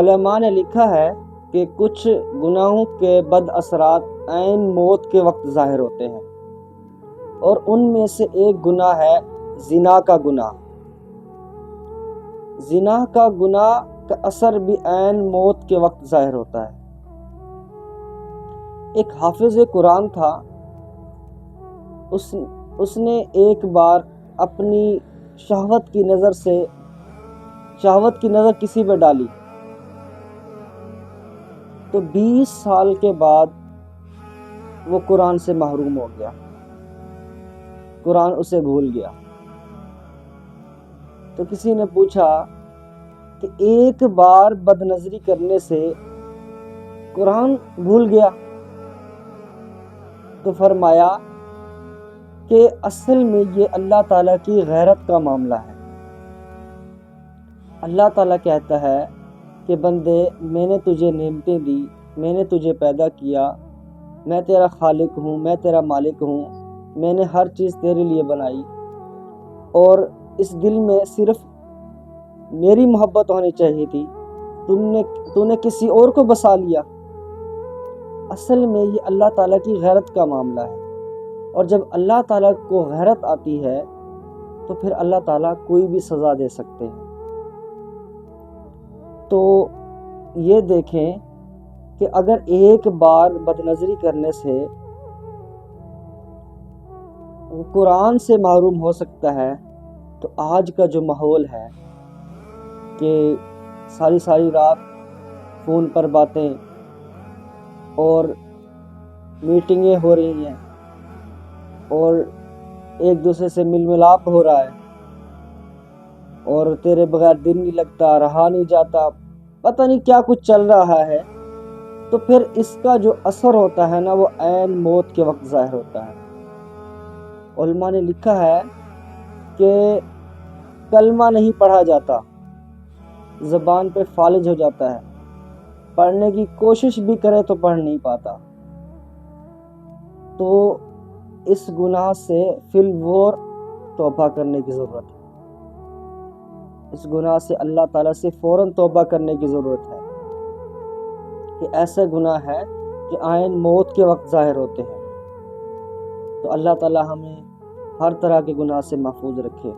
علماء نے لکھا ہے کہ کچھ گناہوں کے بد اثرات عین موت کے وقت ظاہر ہوتے ہیں، اور ان میں سے ایک گناہ ہے زنا کا گناہ۔ زنا کا گناہ کا اثر بھی عین موت کے وقت ظاہر ہوتا ہے۔ ایک حافظ قرآن تھا، اس نے ایک بار اپنی شہوت کی نظر کسی پہ ڈالی، تو 20 سال کے بعد وہ قرآن سے محروم ہو گیا، قرآن اسے بھول گیا۔ تو کسی نے پوچھا کہ ایک بار بد نظری کرنے سے قرآن بھول گیا؟ تو فرمایا کہ اصل میں یہ اللہ تعالیٰ کی غیرت کا معاملہ ہے۔ اللہ تعالیٰ کہتا ہے کہ بندے، میں نے تجھے نعمتیں دی، میں نے تجھے پیدا کیا، میں تیرا خالق ہوں، میں تیرا مالک ہوں، میں نے ہر چیز تیرے لیے بنائی، اور اس دل میں صرف میری محبت ہونی چاہیے تھی، تو نے کسی اور کو بسا لیا۔ اصل میں یہ اللہ تعالیٰ کی غیرت کا معاملہ ہے، اور جب اللہ تعالیٰ کو غیرت آتی ہے تو پھر اللہ تعالیٰ کوئی بھی سزا دے سکتے ہیں۔ تو یہ دیکھیں کہ اگر ایک بار بد نظری کرنے سے قرآن سے محروم ہو سکتا ہے، تو آج کا جو ماحول ہے کہ ساری رات فون پر باتیں اور میٹنگیں ہو رہی ہیں، اور ایک دوسرے سے مل ملاپ ہو رہا ہے، اور تیرے بغیر دن نہیں لگتا، رہا نہیں جاتا، پتہ نہیں کیا کچھ چل رہا ہے، تو پھر اس کا جو اثر ہوتا ہے نا، وہ عین موت کے وقت ظاہر ہوتا ہے۔ علماء نے لکھا ہے کہ کلمہ نہیں پڑھا جاتا، زبان پہ فالج ہو جاتا ہے، پڑھنے کی کوشش بھی کرے تو پڑھ نہیں پاتا۔ تو اس گناہ سے فی الفور توبہ کرنے کی ضرورت ہے، اس گناہ سے اللہ تعالیٰ سے فوراً توبہ کرنے کی ضرورت ہے، کہ ایسے گناہ ہے جو عین موت کے وقت ظاہر ہوتے ہیں۔ تو اللہ تعالیٰ ہمیں ہر طرح کے گناہ سے محفوظ رکھے۔